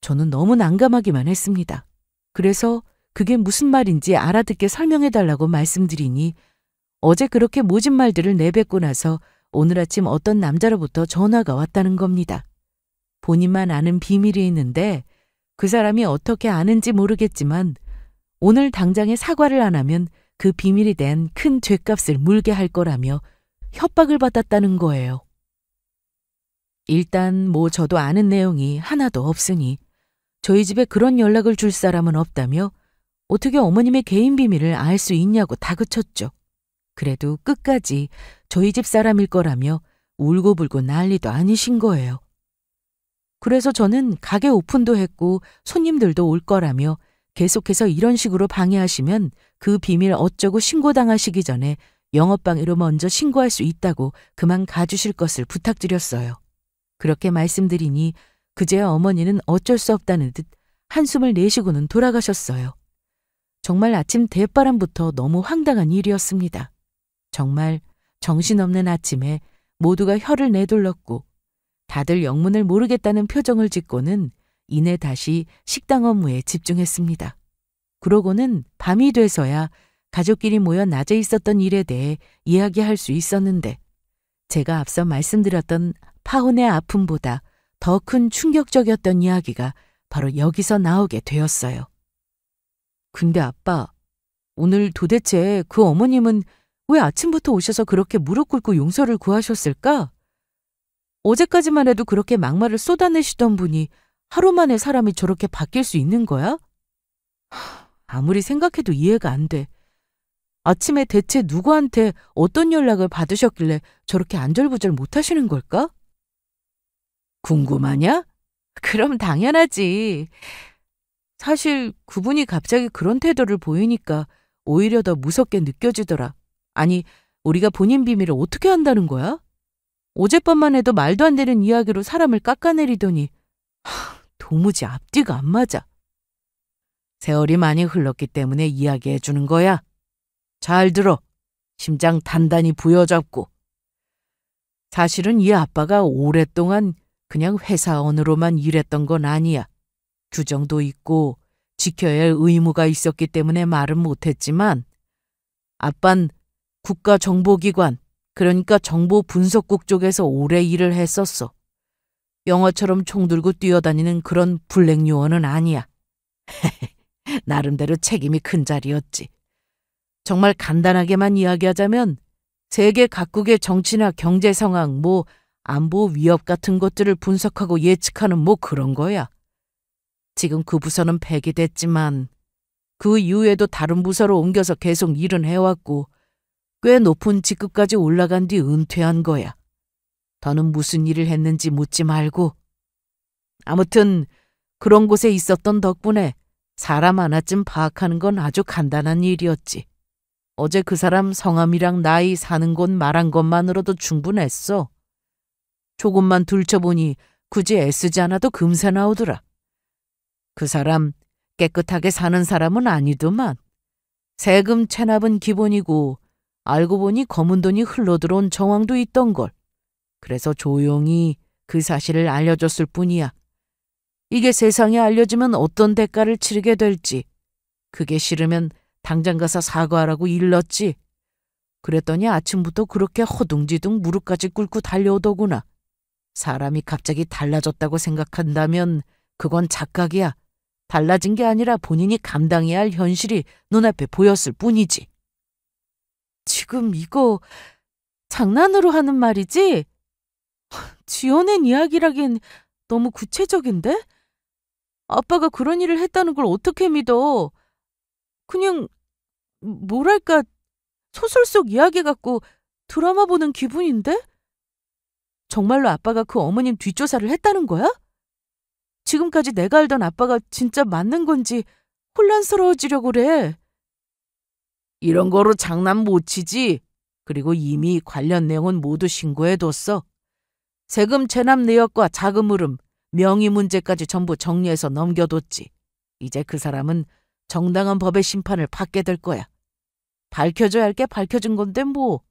저는 너무 난감하기만 했습니다. 그래서 그게 무슨 말인지 알아듣게 설명해달라고 말씀드리니 어제 그렇게 모진 말들을 내뱉고 나서 오늘 아침 어떤 남자로부터 전화가 왔다는 겁니다. 본인만 아는 비밀이 있는데 그 사람이 어떻게 아는지 모르겠지만 오늘 당장에 사과를 안 하면 그 비밀에 대한 큰 죗값을 물게 할 거라며 협박을 받았다는 거예요. 일단 저도 아는 내용이 하나도 없으니 저희 집에 그런 연락을 줄 사람은 없다며 어떻게 어머님의 개인 비밀을 알 수 있냐고 다그쳤죠. 그래도 끝까지 저희 집 사람일 거라며 울고불고 난리도 아니신 거예요. 그래서 저는 가게 오픈도 했고 손님들도 올 거라며 계속해서 이런 식으로 방해하시면 그 비밀 어쩌고 신고당하시기 전에 영업방해로 먼저 신고할 수 있다고 그만 가주실 것을 부탁드렸어요. 그렇게 말씀드리니 그제야 어머니는 어쩔 수 없다는 듯 한숨을 내쉬고는 돌아가셨어요. 정말 아침 대바람부터 너무 황당한 일이었습니다. 정말 정신없는 아침에 모두가 혀를 내둘렀고 다들 영문을 모르겠다는 표정을 짓고는 이내 다시 식당 업무에 집중했습니다. 그러고는 밤이 돼서야 가족끼리 모여 낮에 있었던 일에 대해 이야기할 수 있었는데 제가 앞서 말씀드렸던 파혼의 아픔보다 더 큰 충격적이었던 이야기가 바로 여기서 나오게 되었어요. 근데 아빠, 오늘 도대체 그 어머님은 왜 아침부터 오셔서 그렇게 무릎 꿇고 용서를 구하셨을까? 어제까지만 해도 그렇게 막말을 쏟아내시던 분이 하루 만에 사람이 저렇게 바뀔 수 있는 거야? 아무리 생각해도 이해가 안 돼. 아침에 대체 누구한테 어떤 연락을 받으셨길래 저렇게 안절부절 못하시는 걸까? 궁금하냐? 그럼 당연하지. 사실 그분이 갑자기 그런 태도를 보이니까 오히려 더 무섭게 느껴지더라. 아니, 우리가 본인 비밀을 어떻게 한다는 거야? 어젯밤만 해도 말도 안 되는 이야기로 사람을 깎아내리더니 도무지 앞뒤가 안 맞아. 세월이 많이 흘렀기 때문에 이야기해 주는 거야. 잘 들어. 심장 단단히 부여잡고. 사실은 이 아빠가 오랫동안 그냥 회사원으로만 일했던 건 아니야. 규정도 있고 지켜야 할 의무가 있었기 때문에 말은 못했지만 아빤 국가정보기관, 그러니까 정보분석국 쪽에서 오래 일을 했었어. 영화처럼 총 들고 뛰어다니는 그런 블랙 요원은 아니야. 나름대로 책임이 큰 자리였지. 정말 간단하게만 이야기하자면 세계 각국의 정치나 경제 상황, 안보 위협 같은 것들을 분석하고 예측하는 그런 거야. 지금 그 부서는 폐기됐지만 그 이후에도 다른 부서로 옮겨서 계속 일은 해왔고 꽤 높은 직급까지 올라간 뒤 은퇴한 거야. 더는 무슨 일을 했는지 묻지 말고. 아무튼 그런 곳에 있었던 덕분에 사람 하나쯤 파악하는 건 아주 간단한 일이었지. 어제 그 사람 성함이랑 나이, 사는 곳 말한 것만으로도 충분했어. 조금만 들춰보니 굳이 애쓰지 않아도 금세 나오더라. 그 사람 깨끗하게 사는 사람은 아니더만. 세금 체납은 기본이고 알고 보니 검은 돈이 흘러들어온 정황도 있던 걸. 그래서 조용히 그 사실을 알려줬을 뿐이야. 이게 세상에 알려지면 어떤 대가를 치르게 될지. 그게 싫으면 당장 가서 사과하라고 일렀지. 그랬더니 아침부터 그렇게 허둥지둥 무릎까지 꿇고 달려오더구나. 사람이 갑자기 달라졌다고 생각한다면 그건 착각이야. 달라진 게 아니라 본인이 감당해야 할 현실이 눈앞에 보였을 뿐이지. 지금 이거 장난으로 하는 말이지? 지어낸 이야기라긴 너무 구체적인데? 아빠가 그런 일을 했다는 걸 어떻게 믿어? 그냥 뭐랄까 소설 속 이야기 같고 드라마 보는 기분인데? 정말로 아빠가 그 어머님 뒷조사를 했다는 거야? 지금까지 내가 알던 아빠가 진짜 맞는 건지 혼란스러워지려고 그래. 이런 거로 장난 못 치지. 그리고 이미 관련 내용은 모두 신고해뒀어. 세금 체납 내역과 자금 흐름, 명의 문제까지 전부 정리해서 넘겨뒀지. 이제 그 사람은 정당한 법의 심판을 받게 될 거야. 밝혀줘야 할 게 밝혀진 건데 뭐.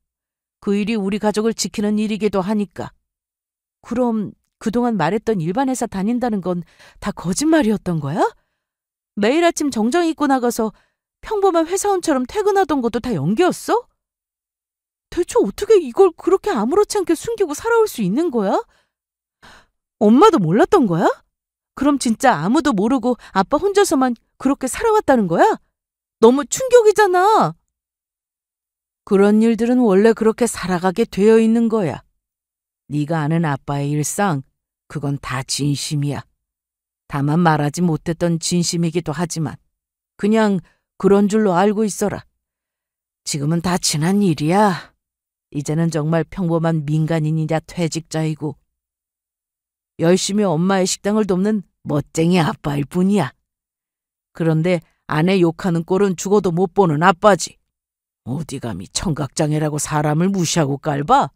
그 일이 우리 가족을 지키는 일이기도 하니까. 그럼 그동안 말했던 일반 회사 다닌다는 건 다 거짓말이었던 거야? 매일 아침 정장 입고 나가서 평범한 회사원처럼 퇴근하던 것도 다 연기였어? 대체 어떻게 이걸 그렇게 아무렇지 않게 숨기고 살아올 수 있는 거야? 엄마도 몰랐던 거야? 그럼 진짜 아무도 모르고 아빠 혼자서만 그렇게 살아왔다는 거야? 너무 충격이잖아. 그런 일들은 원래 그렇게 살아가게 되어 있는 거야. 네가 아는 아빠의 일상, 그건 다 진심이야. 다만 말하지 못했던 진심이기도 하지만 그냥 그런 줄로 알고 있어라. 지금은 다 지난 일이야. 이제는 정말 평범한 민간인이자 퇴직자이고 열심히 엄마의 식당을 돕는 멋쟁이 아빠일 뿐이야. 그런데 아내 욕하는 꼴은 죽어도 못 보는 아빠지. 어디 감히 청각장애라고 사람을 무시하고 깔봐?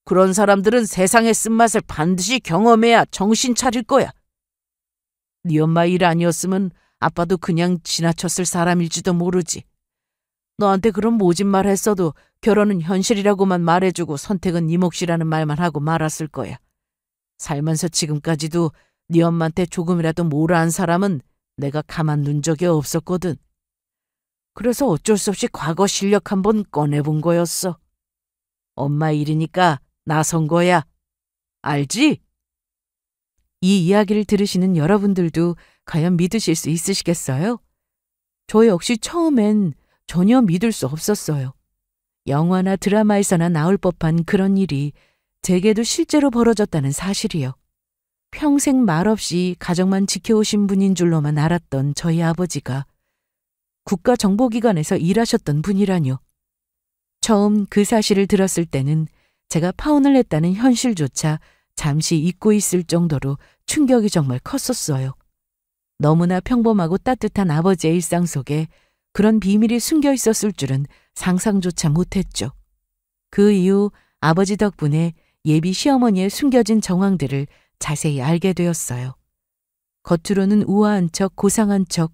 그런 사람들은 세상의 쓴맛을 반드시 경험해야 정신 차릴 거야. 네 엄마 일 아니었으면 아빠도 그냥 지나쳤을 사람일지도 모르지. 너한테 그런 모진 말 했어도 결혼은 현실이라고만 말해주고 선택은 네 몫이라는 말만 하고 말았을 거야. 살면서 지금까지도 네 엄마한테 조금이라도 모라한 사람은 내가 가만둔 적이 없었거든. 그래서 어쩔 수 없이 과거 실력 한번 꺼내본 거였어. 엄마 일이니까 나선 거야. 알지? 이 이야기를 들으시는 여러분들도 과연 믿으실 수 있으시겠어요? 저 역시 처음엔 전혀 믿을 수 없었어요. 영화나 드라마에서나 나올 법한 그런 일이 제게도 실제로 벌어졌다는 사실이요. 평생 말없이 가정만 지켜오신 분인 줄로만 알았던 저희 아버지가 국가정보기관에서 일하셨던 분이라뇨. 처음 그 사실을 들었을 때는 제가 파혼을 했다는 현실조차 잠시 잊고 있을 정도로 충격이 정말 컸었어요. 너무나 평범하고 따뜻한 아버지의 일상 속에 그런 비밀이 숨겨 있었을 줄은 상상조차 못했죠. 그 이후 아버지 덕분에 예비 시어머니의 숨겨진 정황들을 자세히 알게 되었어요. 겉으로는 우아한 척, 고상한 척,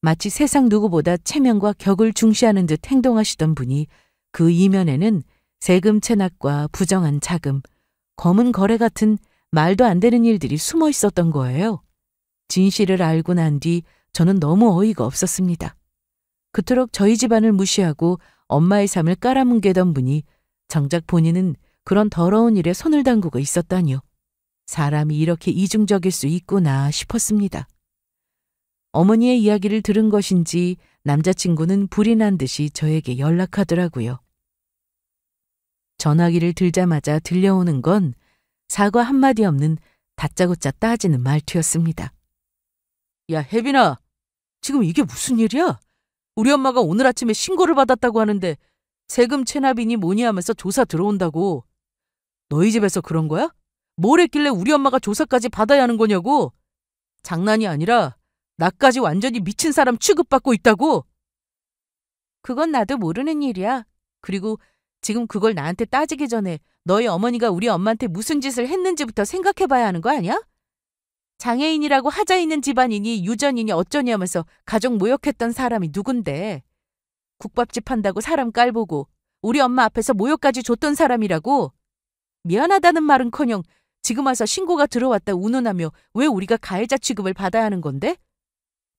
마치 세상 누구보다 체면과 격을 중시하는 듯 행동하시던 분이 그 이면에는 세금 체납과 부정한 자금, 검은 거래 같은 말도 안 되는 일들이 숨어 있었던 거예요. 진실을 알고 난 뒤 저는 너무 어이가 없었습니다. 그토록 저희 집안을 무시하고 엄마의 삶을 깔아뭉개던 분이 정작 본인은 그런 더러운 일에 손을 담그고 있었다니요. 사람이 이렇게 이중적일 수 있구나 싶었습니다. 어머니의 이야기를 들은 것인지 남자친구는 불이 난 듯이 저에게 연락하더라고요. 전화기를 들자마자 들려오는 건 사과 한마디 없는 다짜고짜 따지는 말투였습니다. 야, 혜빈아, 지금 이게 무슨 일이야? 우리 엄마가 오늘 아침에 신고를 받았다고 하는데 세금 체납이니 뭐니 하면서 조사 들어온다고. 너희 집에서 그런 거야? 뭘 했길래 우리 엄마가 조사까지 받아야 하는 거냐고? 장난이 아니라 나까지 완전히 미친 사람 취급받고 있다고? 그건 나도 모르는 일이야. 그리고 지금 그걸 나한테 따지기 전에 너희 어머니가 우리 엄마한테 무슨 짓을 했는지부터 생각해봐야 하는 거 아니야? 장애인이라고 하자 있는 집안이니 유전이니 어쩌니 하면서 가족 모욕했던 사람이 누군데. 국밥집 한다고 사람 깔보고 우리 엄마 앞에서 모욕까지 줬던 사람이라고. 미안하다는 말은커녕 지금 와서 신고가 들어왔다 운운하며 왜 우리가 가해자 취급을 받아야 하는 건데?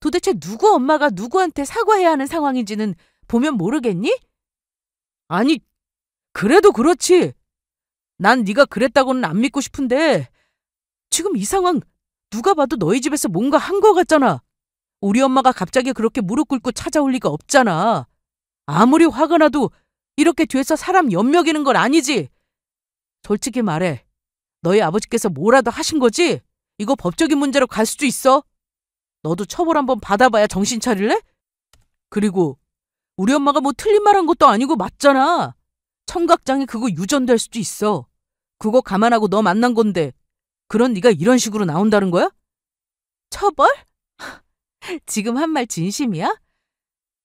도대체 누구 엄마가 누구한테 사과해야 하는 상황인지는 보면 모르겠니? 아니, 그래도 그렇지. 난 네가 그랬다고는 안 믿고 싶은데 지금 이 상황 누가 봐도 너희 집에서 뭔가 한 거 같잖아. 우리 엄마가 갑자기 그렇게 무릎 꿇고 찾아올 리가 없잖아. 아무리 화가 나도 이렇게 뒤에서 사람 엿먹이는 건 아니지. 솔직히 말해. 너희 아버지께서 뭐라도 하신 거지? 이거 법적인 문제로 갈 수도 있어. 너도 처벌 한번 받아봐야 정신 차릴래? 그리고 우리 엄마가 뭐 틀린 말 한 것도 아니고 맞잖아. 청각장애 그거 유전될 수도 있어. 그거 감안하고 너 만난 건데 그런 네가 이런 식으로 나온다는 거야? 처벌? 지금 한 말 진심이야?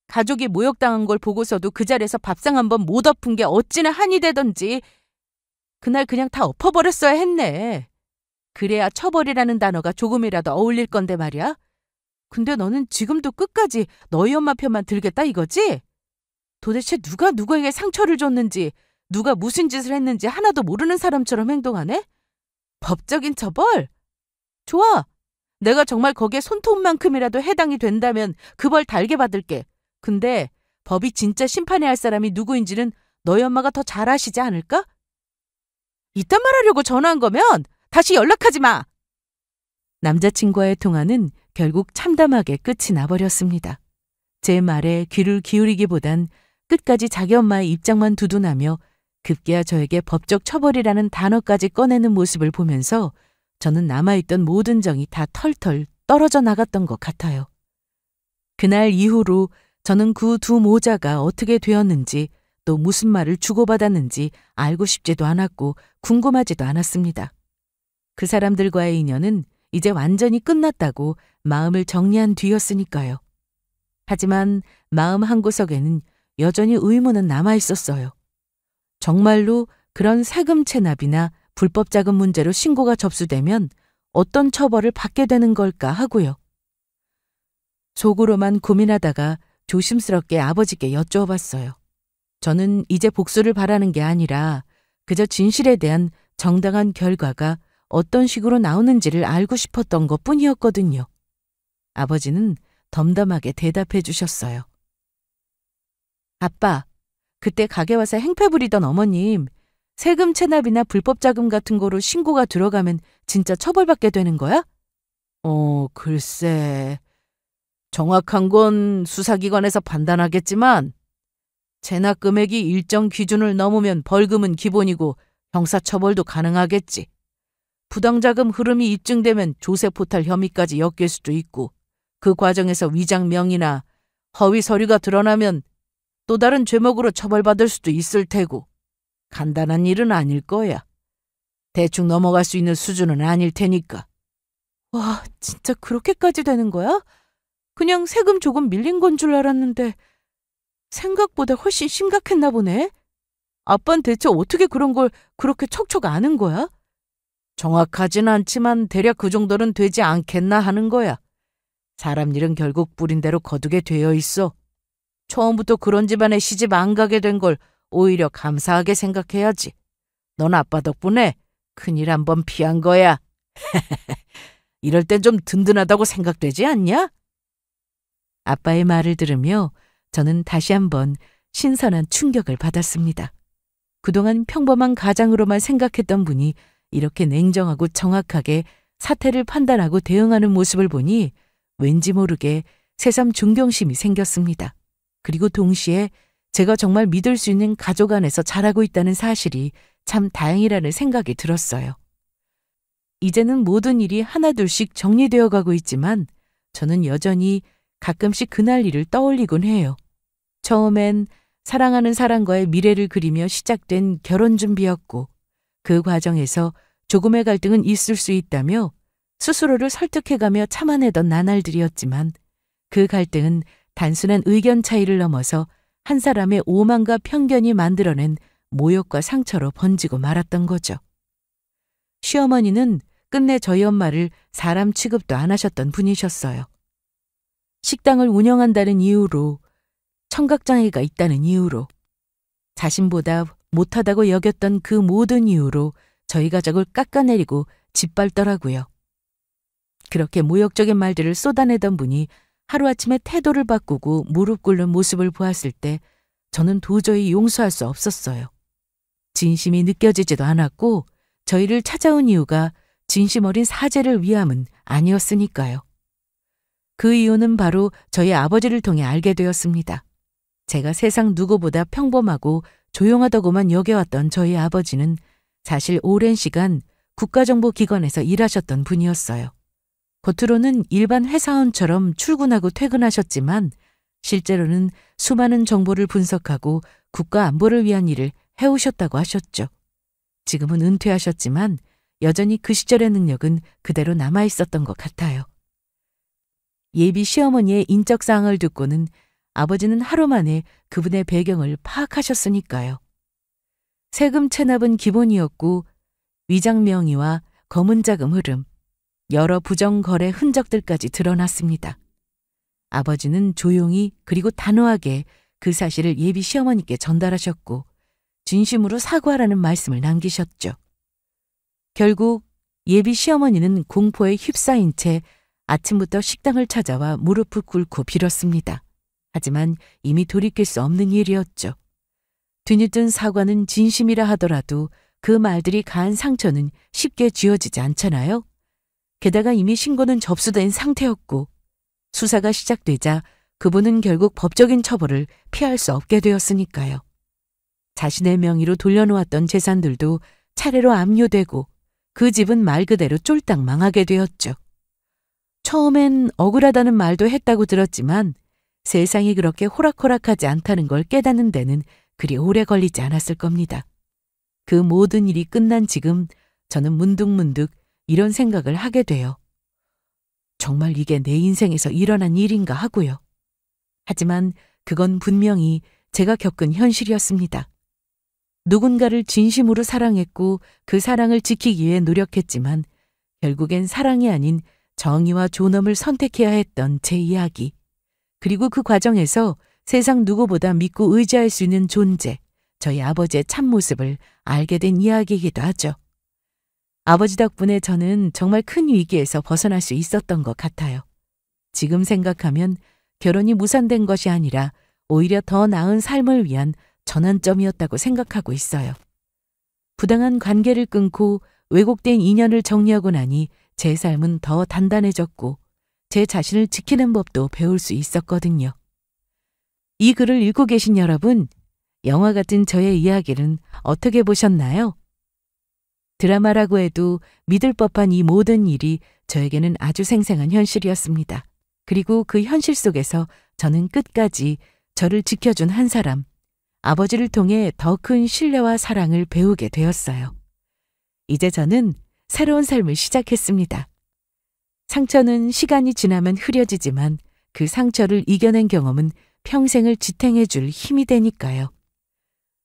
가족이 모욕당한 걸 보고서도 그 자리에서 밥상 한 번 못 엎은 게 어찌나 한이 되던지 그날 그냥 다 엎어버렸어야 했네. 그래야 처벌이라는 단어가 조금이라도 어울릴 건데 말이야. 근데 너는 지금도 끝까지 너희 엄마 편만 들겠다 이거지? 도대체 누가 누구에게 상처를 줬는지 누가 무슨 짓을 했는지 하나도 모르는 사람처럼 행동하네? 법적인 처벌? 좋아. 내가 정말 거기에 손톱만큼이라도 해당이 된다면 그 벌 달게 받을게. 근데 법이 진짜 심판해야 할 사람이 누구인지는 너희 엄마가 더 잘 아시지 않을까? 이딴 말 하려고 전화한 거면 다시 연락하지 마. 남자친구와의 통화는 결국 참담하게 끝이 나버렸습니다. 제 말에 귀를 기울이기보단 끝까지 자기 엄마의 입장만 두둔하며 급기야 저에게 법적 처벌이라는 단어까지 꺼내는 모습을 보면서 저는 남아있던 모든 정이 다 털털 떨어져 나갔던 것 같아요. 그날 이후로 저는 그 두 모자가 어떻게 되었는지 또 무슨 말을 주고받았는지 알고 싶지도 않았고 궁금하지도 않았습니다. 그 사람들과의 인연은 이제 완전히 끝났다고 마음을 정리한 뒤였으니까요. 하지만 마음 한구석에는 여전히 의문은 남아있었어요. 정말로 그런 세금 체납이나 불법 자금 문제로 신고가 접수되면 어떤 처벌을 받게 되는 걸까 하고요. 속으로만 고민하다가 조심스럽게 아버지께 여쭈어봤어요. 저는 이제 복수를 바라는 게 아니라 그저 진실에 대한 정당한 결과가 어떤 식으로 나오는지를 알고 싶었던 것뿐이었거든요. 아버지는 덤덤하게 대답해 주셨어요. 아빠, 그때 가게 와서 행패 부리던 어머님, 세금 체납이나 불법 자금 같은 거로 신고가 들어가면 진짜 처벌받게 되는 거야? 글쎄. 정확한 건 수사기관에서 판단하겠지만 체납 금액이 일정 기준을 넘으면 벌금은 기본이고 형사처벌도 가능하겠지. 부당자금 흐름이 입증되면 조세포탈 혐의까지 엮일 수도 있고 그 과정에서 위장명의나 허위 서류가 드러나면 또 다른 죄목으로 처벌받을 수도 있을 테고 간단한 일은 아닐 거야. 대충 넘어갈 수 있는 수준은 아닐 테니까. 와, 진짜 그렇게까지 되는 거야? 그냥 세금 조금 밀린 건 줄 알았는데 생각보다 훨씬 심각했나 보네. 아빠는 대체 어떻게 그런 걸 그렇게 척척 아는 거야? 정확하진 않지만 대략 그 정도는 되지 않겠나 하는 거야. 사람 일은 결국 뿌린 대로 거두게 되어 있어. 처음부터 그런 집안에 시집 안 가게 된 걸 오히려 감사하게 생각해야지. 넌 아빠 덕분에 큰일 한 번 피한 거야. 이럴 땐 좀 든든하다고 생각되지 않냐? 아빠의 말을 들으며 저는 다시 한번 신선한 충격을 받았습니다. 그동안 평범한 가장으로만 생각했던 분이 이렇게 냉정하고 정확하게 사태를 판단하고 대응하는 모습을 보니 왠지 모르게 새삼 존경심이 생겼습니다. 그리고 동시에 제가 정말 믿을 수 있는 가족 안에서 자라고 있다는 사실이 참 다행이라는 생각이 들었어요. 이제는 모든 일이 하나둘씩 정리되어 가고 있지만 저는 여전히 가끔씩 그날 일을 떠올리곤 해요. 처음엔 사랑하는 사람과의 미래를 그리며 시작된 결혼 준비였고 그 과정에서 조금의 갈등은 있을 수 있다며 스스로를 설득해가며 참아내던 나날들이었지만 그 갈등은 단순한 의견 차이를 넘어서 한 사람의 오만과 편견이 만들어낸 모욕과 상처로 번지고 말았던 거죠. 시어머니는 끝내 저희 엄마를 사람 취급도 안 하셨던 분이셨어요. 식당을 운영한다는 이유로, 청각장애가 있다는 이유로, 자신보다 못하다고 여겼던 그 모든 이유로 저희 가족을 깎아내리고 짓밟더라고요. 그렇게 모욕적인 말들을 쏟아내던 분이 하루아침에 태도를 바꾸고 무릎 꿇는 모습을 보았을 때 저는 도저히 용서할 수 없었어요. 진심이 느껴지지도 않았고 저희를 찾아온 이유가 진심 어린 사죄를 위함은 아니었으니까요. 그 이유는 바로 저희 아버지를 통해 알게 되었습니다. 제가 세상 누구보다 평범하고 조용하다고만 여겨왔던 저희 아버지는 사실 오랜 시간 국가정보기관에서 일하셨던 분이었어요. 겉으로는 일반 회사원처럼 출근하고 퇴근하셨지만 실제로는 수많은 정보를 분석하고 국가 안보를 위한 일을 해오셨다고 하셨죠. 지금은 은퇴하셨지만 여전히 그 시절의 능력은 그대로 남아있었던 것 같아요. 예비 시어머니의 인적사항을 듣고는 아버지는 하루 만에 그분의 배경을 파악하셨으니까요. 세금 체납은 기본이었고 위장 명의와 검은 자금 흐름, 여러 부정거래 흔적들까지 드러났습니다. 아버지는 조용히 그리고 단호하게 그 사실을 예비 시어머니께 전달하셨고 진심으로 사과하라는 말씀을 남기셨죠. 결국 예비 시어머니는 공포에 휩싸인 채 아침부터 식당을 찾아와 무릎을 꿇고 빌었습니다. 하지만 이미 돌이킬 수 없는 일이었죠. 뒤늦은 사과는 진심이라 하더라도 그 말들이 가한 상처는 쉽게 지워지지 않잖아요. 게다가 이미 신고는 접수된 상태였고 수사가 시작되자 그분은 결국 법적인 처벌을 피할 수 없게 되었으니까요. 자신의 명의로 돌려놓았던 재산들도 차례로 압류되고 그 집은 말 그대로 쫄딱 망하게 되었죠. 처음엔 억울하다는 말도 했다고 들었지만 세상이 그렇게 호락호락하지 않다는 걸 깨닫는 데는 그리 오래 걸리지 않았을 겁니다. 그 모든 일이 끝난 지금 저는 문득문득 이런 생각을 하게 돼요. 정말 이게 내 인생에서 일어난 일인가 하고요. 하지만 그건 분명히 제가 겪은 현실이었습니다. 누군가를 진심으로 사랑했고 그 사랑을 지키기 위해 노력했지만 결국엔 사랑이 아닌 정의와 존엄을 선택해야 했던 제 이야기. 그리고 그 과정에서 세상 누구보다 믿고 의지할 수 있는 존재, 저희 아버지의 참모습을 알게 된 이야기이기도 하죠. 아버지 덕분에 저는 정말 큰 위기에서 벗어날 수 있었던 것 같아요. 지금 생각하면 결혼이 무산된 것이 아니라 오히려 더 나은 삶을 위한 전환점이었다고 생각하고 있어요. 부당한 관계를 끊고 왜곡된 인연을 정리하고 나니 제 삶은 더 단단해졌고 제 자신을 지키는 법도 배울 수 있었거든요. 이 글을 읽고 계신 여러분, 영화 같은 저의 이야기는 어떻게 보셨나요? 드라마라고 해도 믿을 법한 이 모든 일이 저에게는 아주 생생한 현실이었습니다. 그리고 그 현실 속에서 저는 끝까지 저를 지켜준 한 사람, 아버지를 통해 더 큰 신뢰와 사랑을 배우게 되었어요. 이제 저는 새로운 삶을 시작했습니다. 상처는 시간이 지나면 흐려지지만 그 상처를 이겨낸 경험은 평생을 지탱해 줄 힘이 되니까요.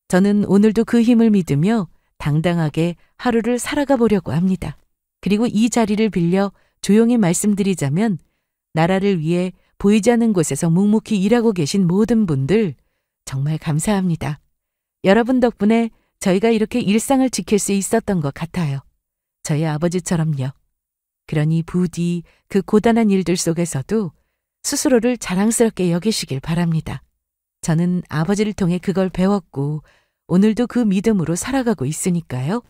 저는 오늘도 그 힘을 믿으며 당당하게 하루를 살아가 보려고 합니다. 그리고 이 자리를 빌려 조용히 말씀드리자면 나라를 위해 보이지 않는 곳에서 묵묵히 일하고 계신 모든 분들 정말 감사합니다. 여러분 덕분에 저희가 이렇게 일상을 지킬 수 있었던 것 같아요. 저희 아버지처럼요. 그러니 부디 그 고단한 일들 속에서도 스스로를 자랑스럽게 여기시길 바랍니다. 저는 아버지를 통해 그걸 배웠고 오늘도 그 믿음으로 살아가고 있으니까요.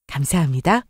감사합니다.